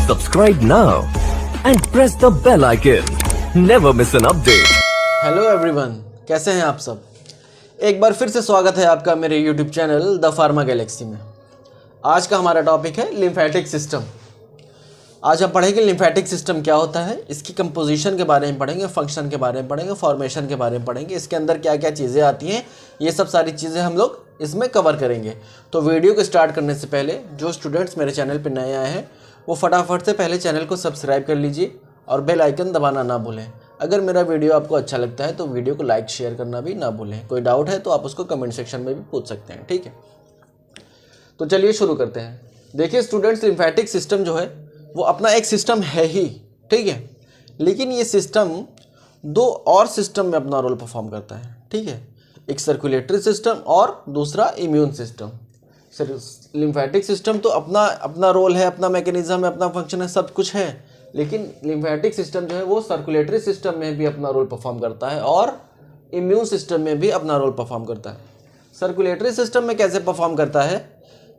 Subscribe now and press the bell icon. Never miss an update. Hello everyone, कैसे हैं आप सब। एक बार फिर से स्वागत है आपका मेरे YouTube channel the pharma Galaxy में। आज का हमारा टॉपिक है लिम्फेटिक सिस्टम। आज हम पढ़ेंगे लिम्फेटिक सिस्टम क्या होता है, इसकी कंपोजिशन के बारे में पढ़ेंगे, फंक्शन के बारे में पढ़ेंगे, फॉर्मेशन के बारे में पढ़ेंगे, इसके अंदर क्या क्या चीज़ें आती हैं, ये सब सारी चीज़ें हम लोग इसमें कवर करेंगे। तो वीडियो को स्टार्ट करने से पहले जो स्टूडेंट्स मेरे चैनल पर नए आए हैं वो फटाफट से पहले चैनल को सब्सक्राइब कर लीजिए और बेल आइकन दबाना ना भूलें। अगर मेरा वीडियो आपको अच्छा लगता है तो वीडियो को लाइक शेयर करना भी ना भूलें। कोई डाउट है तो आप उसको कमेंट सेक्शन में भी पूछ सकते हैं, ठीक है। तो चलिए शुरू करते हैं। देखिए स्टूडेंट्स, लिम्फेटिक सिस्टम जो है वो अपना एक सिस्टम है ही, ठीक है, लेकिन ये सिस्टम दो और सिस्टम में अपना रोल परफॉर्म करता है, ठीक है। एक सर्कुलेटरी सिस्टम और दूसरा इम्यून सिस्टम। लिम्फेटिक सिस्टम तो अपना रोल है, अपना मैकेनिज्म है, अपना फंक्शन है, सब कुछ है, लेकिन लिम्फेटिक सिस्टम जो है वो सर्कुलेटरी सिस्टम में भी अपना रोल परफॉर्म करता है और इम्यून सिस्टम में भी अपना रोल परफॉर्म करता है। सर्कुलेटरी सिस्टम में कैसे परफॉर्म करता है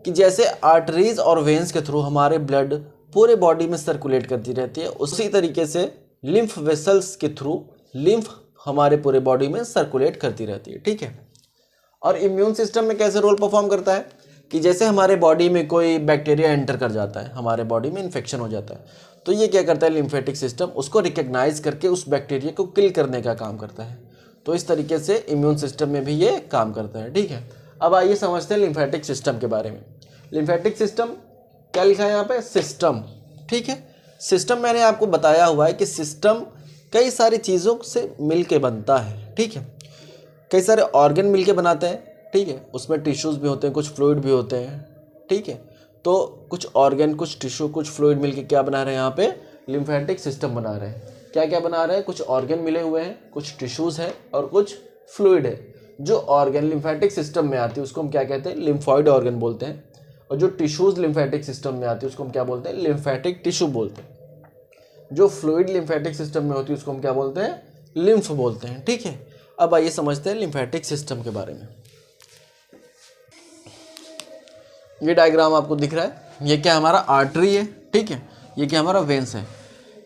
कि जैसे आर्टरीज और वेन्स के थ्रू हमारे ब्लड पूरे बॉडी में सर्कुलेट करती रहती है, उसी तरीके से लिम्फ वेसल्स के थ्रू लिम्फ हमारे पूरे बॉडी में सर्कुलेट करती रहती है, ठीक है। और इम्यून सिस्टम में कैसे रोल परफॉर्म करता है कि जैसे हमारे बॉडी में कोई बैक्टीरिया एंटर कर जाता है, हमारे बॉडी में इन्फेक्शन हो जाता है, तो ये क्या करता है लिम्फेटिक सिस्टम, उसको रिकग्नाइज करके उस बैक्टीरिया को किल करने का काम करता है। तो इस तरीके से इम्यून सिस्टम में भी ये काम करता है, ठीक है। अब आइए समझते हैं लिम्फेटिक सिस्टम के बारे में। लिम्फेटिक सिस्टम क्या लिखा है यहाँ पे, सिस्टम, ठीक है। सिस्टम मैंने आपको बताया हुआ है कि सिस्टम कई सारी चीज़ों से मिल के बनता है, ठीक है। कई सारे ऑर्गन मिल के बनाते हैं, ठीक है। उसमें टिश्यूज़ भी होते हैं, कुछ फ्लूइड भी होते हैं, ठीक है। तो कुछ ऑर्गन, कुछ टिश्यू, कुछ फ्लूइड मिलके क्या बना रहे हैं, यहाँ पे लिम्फेटिक सिस्टम बना रहे हैं। क्या क्या बना रहे हैं, कुछ ऑर्गन मिले हुए हैं, कुछ टिश्यूज़ है और कुछ फ्लूइड है। जो ऑर्गन लिम्फेटिक सिस्टम में आती है उसको हम क्या कहते हैं, लिम्फॉइड ऑर्गन बोलते हैं, और जो टिश्यूज़ लिम्फेटिक सिस्टम में आती है उसको हम क्या बोलते हैं, लिम्फेटिक टिश्यू बोलते हैं। जो फ्लूइड लिम्फेटिक सिस्टम में होती है उसको हम क्या बोलते हैं, लिम्फ बोलते हैं, ठीक है। अब आइए समझते हैं लिम्फेटिक सिस्टम के बारे में। ये डायग्राम आपको दिख रहा है, ये क्या हमारा आर्टरी है, ठीक है, ये क्या हमारा वेंस है।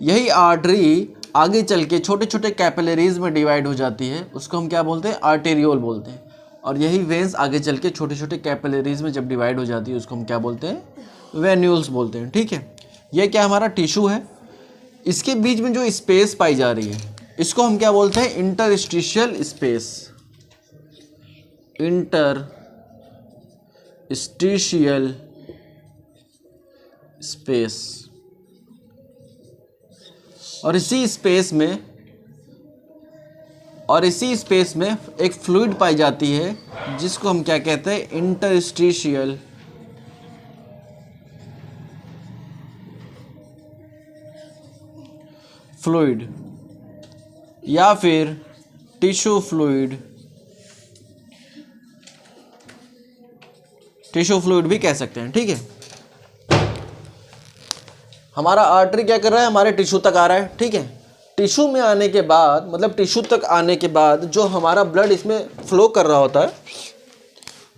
यही आर्टरी आगे चल के छोटे छोटे कैपिलरीज में डिवाइड हो जाती है, उसको हम क्या बोलते हैं, आर्टेरियोल बोलते हैं। और यही वेंस आगे चल के छोटे छोटे कैपिलरीज में जब डिवाइड हो जाती है उसको हम क्या बोलते हैं, वेन्यूल्स बोलते हैं, ठीक है। ये क्या हमारा टिश्यू है, इसके बीच में जो स्पेस पाई जा रही है इसको हम क्या बोलते हैं, इंटरस्टिशियल स्पेस, इंटरस्टिशियल स्पेस। और इसी स्पेस में एक फ्लूइड पाई जाती है जिसको हम क्या कहते हैं, इंटरस्टिशियल फ्लूइड या फिर टिश्यू फ्लूइड, टिश्यू फ्लूइड भी कह सकते हैं, ठीक है। हमारा आर्टरी क्या कर रहा है, हमारे टिश्यू तक आ रहा है, ठीक है। टिश्यू में आने के बाद, मतलब टिश्यू तक आने के बाद जो हमारा ब्लड इसमें फ्लो कर रहा होता है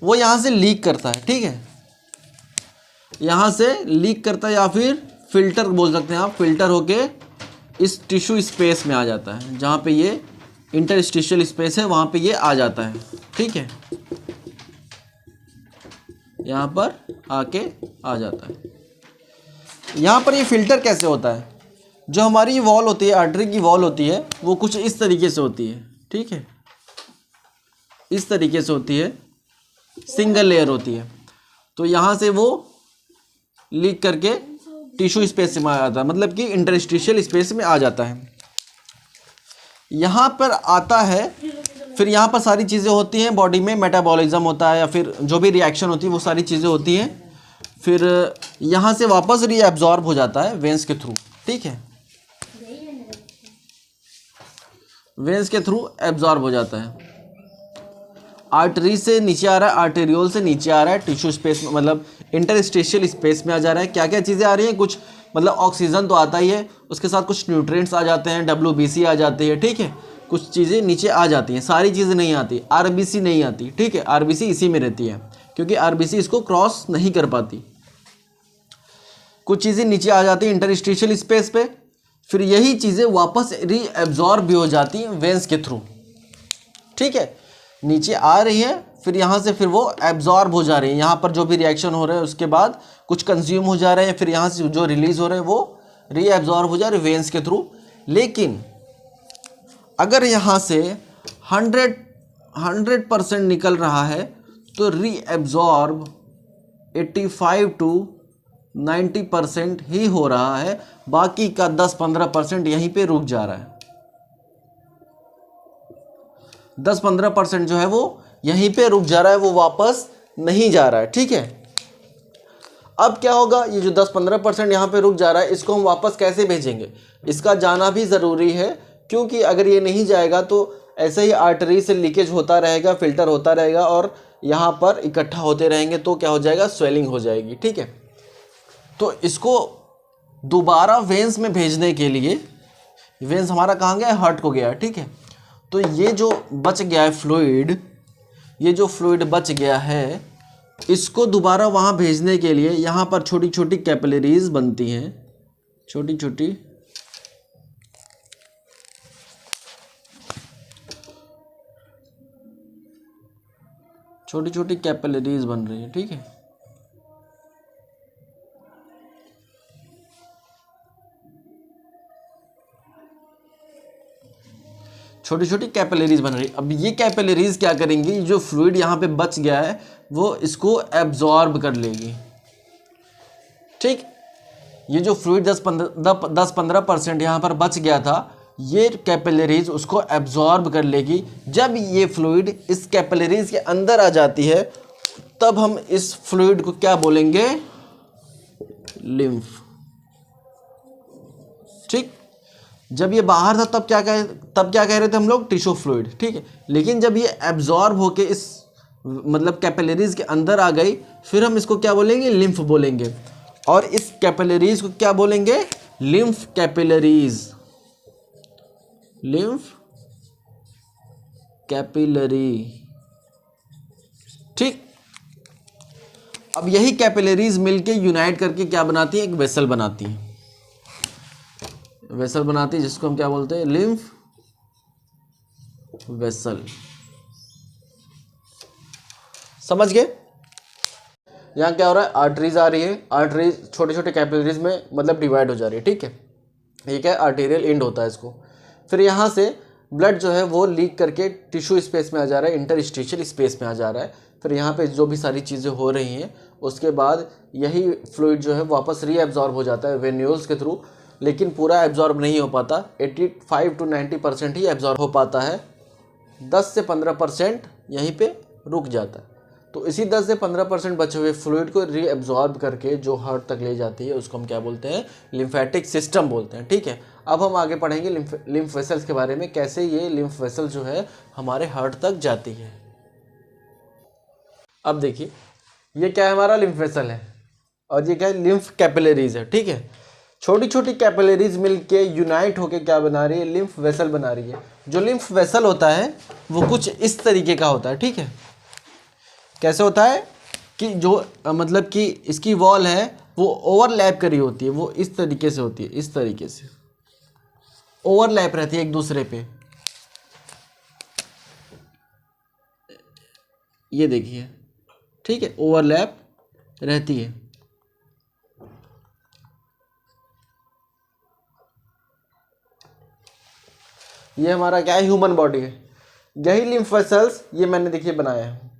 वो यहाँ से लीक करता है, ठीक है। यहाँ से लीक करता है या फिर फिल्टर बोल सकते हैं आप, फिल्टर होके इस टिश्यू स्पेस में आ जाता है, जहाँ पे ये इंटरस्टिशियल स्पेस है वहाँ पे ये आ जाता है, ठीक है। यहाँ पर आके आ जाता है। यहाँ पर ये फिल्टर कैसे होता है, जो हमारी ये वॉल होती है, आर्टरी की वॉल होती है, वो कुछ इस तरीके से होती है, ठीक है, इस तरीके से होती है, सिंगल लेयर होती है। तो यहाँ से वो लीक करके टिश्यू स्पेस में आ जाता है, मतलब कि इंटरस्टिशियल स्पेस में आ जाता है। यहाँ पर आता है, फिर यहाँ पर सारी चीज़ें होती हैं बॉडी में, मेटाबॉलिज्म होता है या फिर जो भी रिएक्शन होती है वो सारी चीज़ें होती हैं। फिर यहाँ से वापस रीअब्जॉर्ब हो जाता है वेंस के थ्रू, ठीक है, वेंस के थ्रू एब्जॉर्ब हो जाता है। आर्टरी से नीचे आ रहा है, आर्टेरियोल से नीचे आ रहा है, टिश्यू स्पेस में, मतलब इंटरस्टिशियल स्पेस में आ जा रहा है। क्या क्या चीज़ें आ रही हैं, कुछ मतलब ऑक्सीजन तो आता ही है, उसके साथ कुछ न्यूट्रिएंट्स आ जाते हैं, WBC आ जाती है, ठीक है, कुछ चीज़ें नीचे आ जाती हैं, सारी चीज़ें नहीं आती, RBC नहीं आती, ठीक है, RBC इसी में रहती है, क्योंकि RBC इसको क्रॉस नहीं कर पाती। कुछ चीज़ें नीचे आ जाती हैं इंटरस्टिशियल स्पेस पे, फिर यही चीज़ें वापस रीएब्जॉर्ब भी हो जाती हैं वेंस के थ्रू। ठीक है, नीचे आ रही है, फिर यहाँ से फिर वो एब्जॉर्ब हो जा रही है, यहाँ पर जो भी रिएक्शन हो रहे हैं उसके बाद कुछ कंज्यूम हो जा रहे हैं, फिर यहाँ से जो रिलीज हो रहे हैं वो रीएब्जॉर्ब हो जा रहे हैं वेंस के थ्रू। लेकिन अगर यहाँ से 100% निकल रहा है तो रीएब्जॉर्ब 85 to 90% ही हो रहा है, बाकी का 10-15% यहीं पे रुक जा रहा है। 10-15% जो है वो यहीं पे रुक जा रहा है, वो वापस नहीं जा रहा है। ठीक है, अब क्या होगा, ये जो 10-15% यहाँ पे रुक जा रहा है इसको हम वापस कैसे भेजेंगे, इसका जाना भी ज़रूरी है, क्योंकि अगर ये नहीं जाएगा तो ऐसे ही आर्टरी से लीकेज होता रहेगा, फिल्टर होता रहेगा और यहाँ पर इकट्ठा होते रहेंगे, तो क्या हो जाएगा, स्वेलिंग हो जाएगी। ठीक है, तो इसको दोबारा वेंस में भेजने के लिए, वेंस हमारा कहाँ गया, हार्ट को गया। ठीक है, तो ये जो बच गया है फ्लूइड, ये जो फ्लूइड बच गया है, इसको दोबारा वहाँ भेजने के लिए यहाँ पर छोटी छोटी कैपिलरीज बनती हैं, छोटी छोटी छोटी छोटी कैपिलरीज बन रही है। ठीक है, छोटी छोटी कैपिलरीज बन रही है। अब ये कैपिलरीज क्या करेंगी, जो फ्लूइड यहाँ पे बच गया है वो इसको एब्जॉर्ब कर लेगी। ठीक, ये जो फ्लूइड 10-15% यहाँ पर बच गया था, ये कैपिलरीज उसको एब्जॉर्ब कर लेगी। जब ये फ्लूइड इस कैपिलरीज के अंदर आ जाती है तब हम इस फ्लूइड को क्या बोलेंगे, लिम्फ। ठीक, जब ये बाहर था तब क्या कह रहे थे हम लोग, टिश्यू फ्लूइड। ठीक है, लेकिन जब ये एब्जॉर्ब होके इस मतलब कैपिलरीज के अंदर आ गई, फिर हम इसको क्या बोलेंगे, लिम्फ बोलेंगे। और इस कैपिलरीज को क्या बोलेंगे, लिम्फ कैपिलरीज, लिम्फ कैपिलरी। ठीक, अब यही कैपिलरीज मिलके यूनाइट करके क्या बनाती है, एक वेसल बनाती है, वेसल बनाती है जिसको हम क्या बोलते हैं, लिम्फ वेसल। समझ गए? यहाँ क्या हो रहा है, आर्टरीज आ रही है, आर्टरीज छोटे छोटे कैपिलरीज में मतलब डिवाइड हो जा रही है। ठीक है, ये क्या है, आर्टेरियल एंड होता है इसको। फिर यहाँ से ब्लड जो है वो लीक करके टिश्यू स्पेस में आ जा रहा है, इंटरस्टिशियल स्पेस में आ जा रहा है। फिर यहाँ पे जो भी सारी चीज़ें हो रही हैं उसके बाद यही फ्लूइड जो है वापस रीएब्जॉर्ब हो जाता है वेन्यूल्स के थ्रू, लेकिन पूरा एब्जॉर्ब नहीं हो पाता, 85 to 90% ही एब्जॉर्ब हो पाता है, 10 से 15% यहीं पे रुक जाता है। तो इसी 10 से 15% बचे हुए फ्लूइड को रीएब्जॉर्ब करके जो हार्ट तक ले जाती है उसको हम क्या बोलते हैं, लिम्फेटिक सिस्टम बोलते हैं। ठीक है, अब हम आगे पढ़ेंगे लिम्फ वेसल्स के बारे में, कैसे ये लिम्फ वेसल जो है हमारे हार्ट तक जाती है। अब देखिए, ये क्या है, हमारा लिम्फ वेसल है और ये क्या है, लिम्फ कैपिलरीज है। ठीक है, छोटी छोटी कैपिलरीज मिलके यूनाइट होके क्या बना रही है, लिम्फ वेसल बना रही है। जो लिम्फ वेसल होता है वो कुछ इस तरीके का होता है। ठीक है, कैसे होता है कि जो मतलब कि इसकी वॉल है वो ओवरलैप करी होती है, वो इस तरीके से होती है, इस तरीके से ओवरलैप रहती है एक दूसरे पे। ये देखिए, ठीक है, ओवरलैप रहती है। ये हमारा क्या है, ह्यूमन बॉडी है। यही लिम्फ वेसल्स ये मैंने देखिए बनाया है,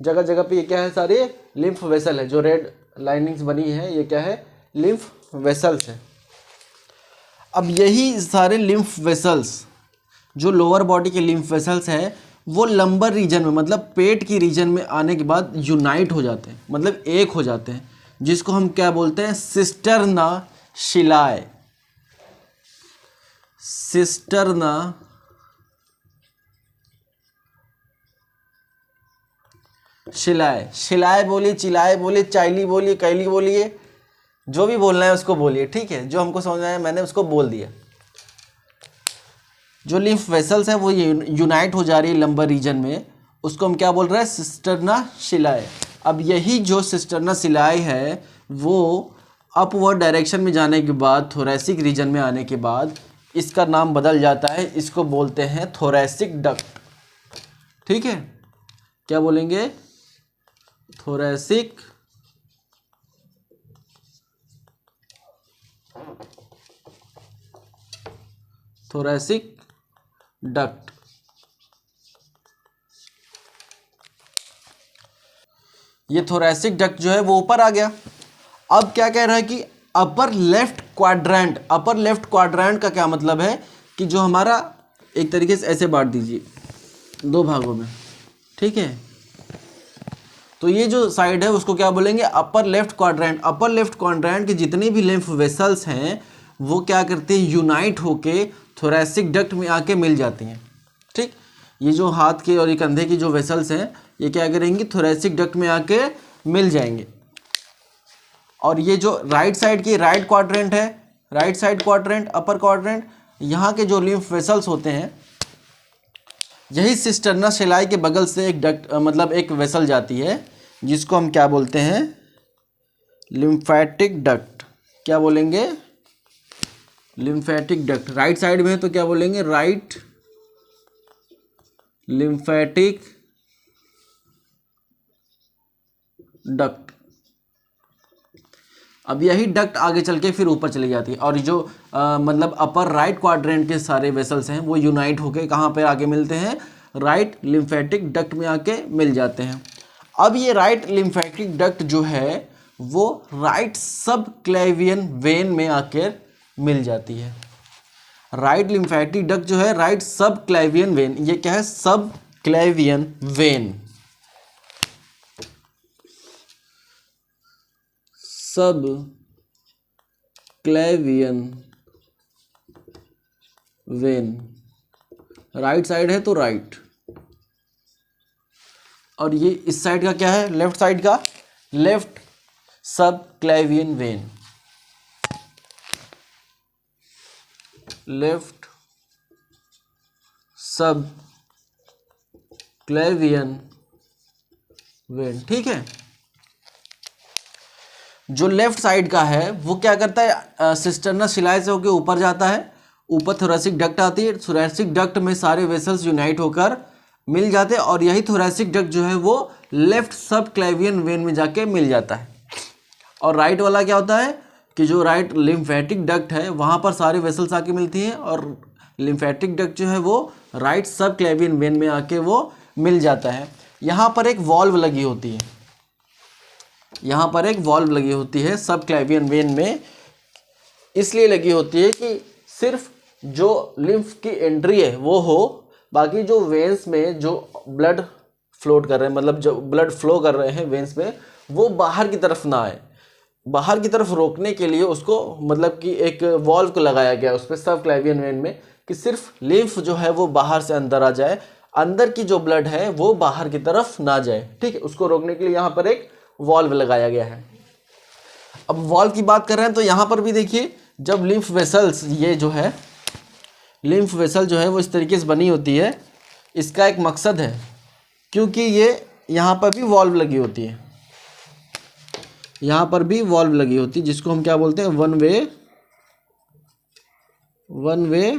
जगह जगह पे ये क्या है, सारे लिम्फ वेसल है। जो रेड लाइनिंग्स बनी है ये क्या है, लिम्फ वेसल्स है। अब यही सारे लिम्फ वेसल्स जो लोअर बॉडी के लिम्फ वेसल्स हैं वो लंबर रीजन में मतलब पेट की रीजन में आने के बाद यूनाइट हो जाते हैं, मतलब एक हो जाते हैं, जिसको हम क्या बोलते हैं, सिस्टर्ना शिलाए। सिस्टर्ना शिलाए, शिलाए बोलिए, चिलाए बोलिए, चाइली बोलिए, कैली बोलिए, जो भी बोलना है उसको बोलिए। ठीक है, जो हमको समझ आया मैंने उसको बोल दिया। जो लिम्फ वेसल्स है वो यूनाइट हो जा रही है लंबर रीजन में, उसको हम क्या बोल रहे हैं, सिस्टर्ना शिलाए। अब यही जो सिस्टर्ना शिलाए है वो अपवर्ड डायरेक्शन में जाने के बाद, थोरैसिक रीजन में आने के बाद इसका नाम बदल जाता है, इसको बोलते हैं थोरैसिक डक्ट। ठीक है, क्या बोलेंगे? Thoracic duct. ये थोरैसिक डक्ट जो है वो ऊपर आ गया। अब क्या कह रहा है कि upper left quadrant. Upper left quadrant का क्या मतलब है कि जो हमारा, एक तरीके से ऐसे बांट दीजिए 2 भागों में, ठीक है। तो ये जो साइड है उसको क्या बोलेंगे? Upper left quadrant. Upper left quadrant के जितनी भी लिम्फ वेसल्स हैं वो क्या करते हैं? यूनाइट होके थोरैसिक डक्ट में आके मिल जाती हैं। ठीक, ये जो हाथ के और ये कंधे की जो वेसल्स हैं ये क्या करेंगी? थोरैसिक डक्ट में आके मिल जाएंगे। और ये जो राइट साइड की राइट क्वाड्रेंट है, right side quadrant, upper quadrant, यहाँ के जो लिम्फ वेसल्स होते हैं, यही सिस्टर्ना शिलाई के बगल से एक डक्ट, मतलब एक वेसल जाती है जिसको हम क्या बोलते हैं? Lymphatic duct. क्या बोलेंगे? Lymphatic duct. राइट साइड में है तो क्या बोलेंगे? Right lymphatic duct. अब यही डक्ट आगे चल के फिर ऊपर चली जाती है और जो मतलब अपर राइट क्वाड्रेंट के सारे वेसल्स हैं वो यूनाइट होके कहाँ पे आके मिलते हैं? राइट लिम्फेटिक डक्ट में आके मिल जाते हैं। अब ये राइट लिम्फेटिक डक्ट जो है वो राइट सब क्लेवियन वेन में आकर मिल जाती है। राइट लिम्फेटिक डक्ट जो है राइट सब क्लेवियन वेन, ये क्या है? सब क्लेवियन वेन। सब क्लेवियन वेन, राइट साइड है तो राइट, और ये इस साइड का क्या है? लेफ्ट साइड का लेफ्ट सब क्लेवियन वेन। लेफ्ट सब क्लेवियन वेन। ठीक है, जो लेफ्ट साइड का है वो क्या करता है? सिस्टर्ना शिलाई से होकर ऊपर जाता है, ऊपर थोरैसिक डक्ट आती है, थोरैसिक डक्ट में सारे वेसल्स यूनाइट होकर मिल जाते हैं और यही थोरैसिक डक्ट जो है वो लेफ्ट सब क्लेवियन वेन में जाके मिल जाता है। और राइट वाला क्या होता है कि जो राइट लिम्फेटिक डक्ट है वहाँ पर सारे वेसल्स आके मिलती हैं और लिम्फेटिक डक्ट जो है वो राइट सब क्लेवियन वेन में आके वो मिल जाता है। यहाँ पर एक वॉल्व लगी होती है, यहाँ पर एक वॉल्व लगी होती है सब क्लेवियन वेन में, इसलिए लगी होती है कि सिर्फ जो लिम्फ की एंट्री है वो हो, बाकी जो वेन्स में जो ब्लड फ्लोट कर रहे हैं, मतलब जो ब्लड फ्लो कर रहे हैं वेन्स में, वो बाहर की तरफ ना आए। बाहर की तरफ रोकने के लिए उसको मतलब कि एक वॉल्व को लगाया गया उस पर सब क्लेवियन वेन में कि सिर्फ लिम्फ जो है वो बाहर से अंदर आ जाए, अंदर की जो ब्लड है वो बाहर की तरफ ना जाए। ठीक है, उसको रोकने के लिए यहाँ पर एक वॉल्व लगाया गया है। अब वॉल्व की बात कर रहे हैं तो यहाँ पर भी देखिए, जब लिम्फ वेसल्स, ये जो है लिम्फ वेसल जो है वो इस तरीके से बनी होती है, इसका एक मकसद है क्योंकि ये यहाँ पर भी वॉल्व लगी होती है, यहाँ पर भी वॉल्व लगी होती है जिसको हम क्या बोलते हैं? One way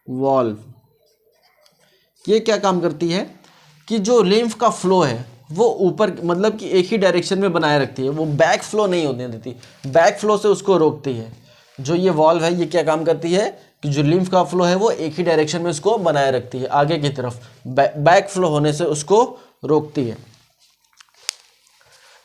valve. ये क्या काम करती है कि जो लिम्फ का फ्लो है वो ऊपर, मतलब कि एक ही डायरेक्शन में बनाए रखती है, वो बैक फ्लो नहीं होने देती, बैक फ्लो से उसको रोकती है। जो ये वॉल्व है ये क्या काम करती है कि जो लिम्फ का फ्लो है वो एक ही डायरेक्शन में उसको बनाए रखती है, आगे की तरफ बैक फ्लो होने से उसको रोकती है।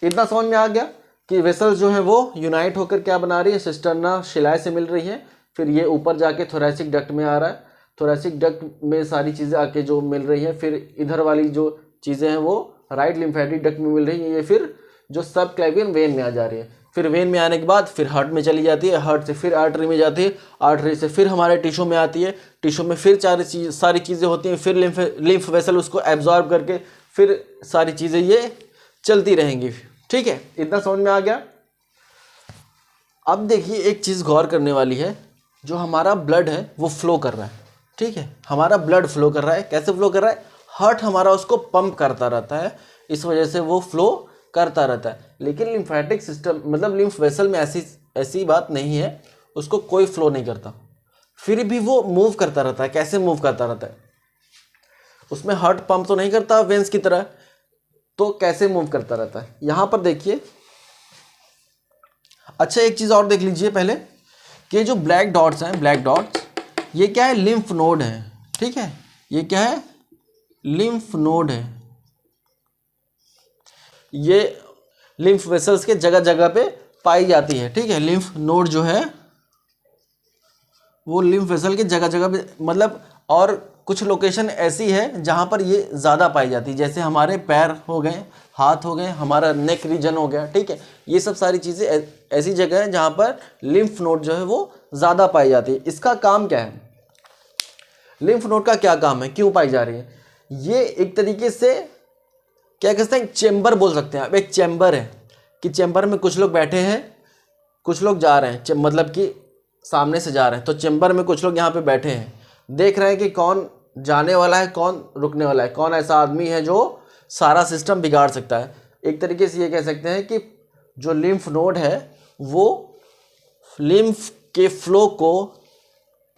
इतना समझ में आ गया कि वेसल्स जो है वो यूनाइट होकर क्या बना रही है? सिस्टर्ना शिलाई से मिल रही है, फिर ये ऊपर जाके थोरैसिक डक्ट में आ रहा है, थोरैसिक डक्ट में सारी चीज़ें आके जो मिल रही हैं, फिर इधर वाली जो चीज़ें हैं वो राइट लिम्फेटिक डक्ट में मिल रही है, ये फिर जो सब क्लेवियन वेन में आ जा रही है, फिर वेन में आने के बाद फिर हार्ट में चली जाती है, हार्ट से फिर आर्टरी में जाती है, आर्टरी से फिर हमारे टिश्यू में आती है, टिश्यू में फिर सारी चीज़ें होती हैं, फिर लिम्फ वेसल उसको एब्जॉर्ब करके फिर सारी चीज़ें ये चलती रहेंगी। ठीक है, इतना समझ में आ गया। अब देखिए एक चीज़ गौर करने वाली है, जो हमारा ब्लड है वो फ्लो कर रहा है। ठीक है, हमारा ब्लड फ्लो कर रहा है, कैसे फ्लो कर रहा है? हार्ट हमारा उसको पंप करता रहता है, इस वजह से वो फ्लो करता रहता है। लेकिन लिम्फेटिक सिस्टम मतलब लिम्फ वेसल में ऐसी बात नहीं है, उसको कोई फ्लो नहीं करता, फिर भी वो मूव करता रहता है। कैसे मूव करता रहता है? उसमें हार्ट पंप तो नहीं करता वेंस की तरह, तो कैसे मूव करता रहता है यहाँ पर देखिए। अच्छा, एक चीज़ और देख लीजिए पहले कि जो ब्लैक डॉट्स हैं, ब्लैक डॉट्स, ये क्या है? लिम्फ नोड है। ठीक है, ये क्या है? लिम्फ नोड है। ये लिम्फ वेसल्स के जगह जगह पे पाई जाती है। ठीक है, लिम्फ नोड जो है वो लिम्फ वेसल के जगह जगह पे, मतलब और कुछ लोकेशन ऐसी है जहाँ पर ये ज़्यादा पाई जाती है, जैसे हमारे पैर हो गए, हाथ हो गए, हमारा नेक रीजन हो गया। ठीक है, ये सब सारी चीज़ें ऐसी जगह है जहाँ पर लिम्फ नोड जो है वो ज़्यादा पाई जाती है। इसका काम क्या है? लिम्फ नोड का क्या काम है, क्यों पाई जा रही है? ये एक तरीके से क्या कहते हैं, चेम्बर बोल सकते हैं आप। एक चेम्बर है कि चेम्बर में कुछ लोग बैठे हैं, कुछ लोग जा रहे हैं, मतलब कि सामने से जा रहे हैं, तो चेम्बर में कुछ लोग यहाँ पे बैठे हैं, देख रहे हैं कि कौन जाने वाला है, कौन रुकने वाला है, कौन ऐसा आदमी है जो सारा सिस्टम बिगाड़ सकता है। एक तरीके से ये कह सकते हैं कि जो लिम्फ नोड है वो लिम्फ के फ्लो को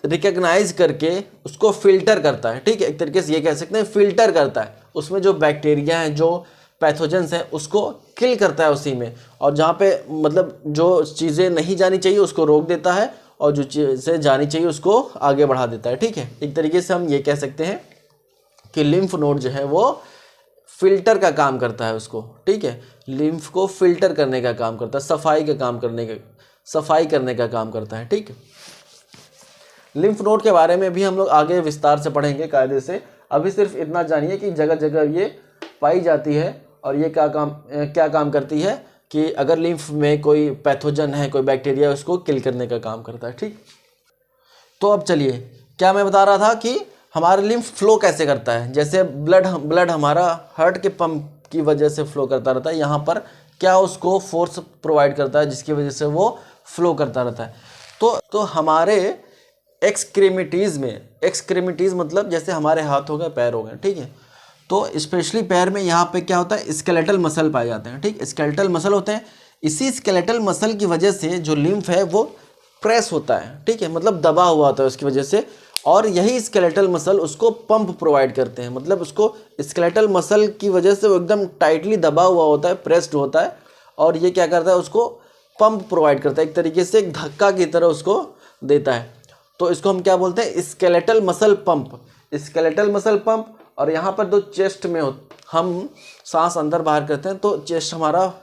रिकग्नाइज करके उसको फिल्टर करता है। ठीक है, एक तरीके से ये कह सकते हैं फिल्टर करता है। उसमें जो बैक्टीरिया हैं, जो पैथोजेंस हैं, उसको किल करता है उसी में, और जहाँ पे मतलब जो चीज़ें नहीं जानी चाहिए उसको रोक देता है, और जो चीज़ें जानी चाहिए उसको आगे बढ़ा देता है। ठीक है, एक तरीके से हम ये कह सकते हैं कि लिम्फ नोड जो है वो फिल्टर का काम करता है उसको। ठीक है, लिम्फ को फिल्टर करने का काम करता है, सफाई करने का काम करता है। ठीक है, लिम्फ नोड के बारे में भी हम लोग आगे विस्तार से पढ़ेंगे कायदे से। अभी सिर्फ इतना जानिए कि जगह जगह ये पाई जाती है, और ये क्या काम करती है कि अगर लिम्फ में कोई पैथोजन है, कोई बैक्टीरिया, उसको किल करने का काम करता है। ठीक, तो अब चलिए, क्या मैं बता रहा था कि हमारा लिम्फ फ्लो कैसे करता है। जैसे ब्लड हमारा हार्ट के पंप की वजह से फ्लो करता रहता है, यहाँ पर क्या उसको फोर्स प्रोवाइड करता है जिसकी वजह से वो फ्लो करता रहता है। तो हमारे एक्सक्रीमिटीज़ मतलब जैसे हमारे हाथ हो गए, पैर हो गए। ठीक है, तो स्पेशली पैर में यहाँ पे क्या होता है, स्केलेटल मसल पाए जाते हैं। ठीक, स्केलेटल मसल होते हैं। इसी स्केलेटल मसल की वजह से जो लिम्फ है वो प्रेस होता है। ठीक है, मतलब दबा हुआ होता है उसकी वजह से, और यही स्केलेटल मसल उसको पंप प्रोवाइड करते हैं। मतलब उसको स्केलेटल मसल की वजह से वो एकदम टाइटली दबा हुआ होता है, प्रेस्ड होता है, और ये क्या करता है, उसको पंप प्रोवाइड करता है, एक तरीके से एक धक्का की तरह उसको देता है। तो इसको हम क्या बोलते हैं, skeletal muscle pump. Skeletal muscle pump. और यहाँ पर दो चेस्ट में हम सांस अंदर बाहर करते हैं तो चेस्ट हमारा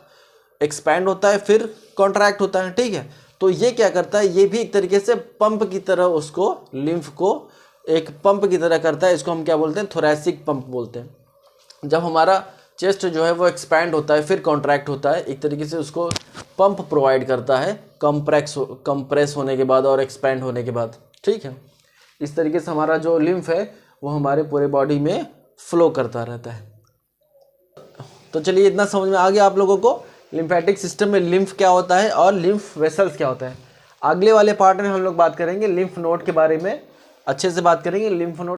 एक्सपैंड होता है, फिर कॉन्ट्रैक्ट होता है। ठीक है, तो ये क्या करता है, ये भी एक तरीके से पंप की तरह उसको, लिम्फ को एक पंप की तरह करता है। इसको हम क्या बोलते हैं, थोरैसिक पंप बोलते हैं। जब हमारा चेस्ट जो है वो एक्सपैंड होता है, फिर कॉन्ट्रैक्ट होता है, एक तरीके से उसको पंप प्रोवाइड करता है, कंप्रेस होने के बाद और एक्सपैंड होने के बाद। ठीक है, इस तरीके से हमारा जो लिम्फ है वो हमारे पूरे बॉडी में फ्लो करता रहता है। तो चलिए, इतना समझ में आ गया आप लोगों को लिम्फेटिक सिस्टम में लिम्फ क्या होता है और लिम्फ वेसल्स क्या होता है। अगले वाले पार्ट में हम लोग बात करेंगे लिम्फ नोड के बारे में, अच्छे से बात करेंगे लिम्फ नोड।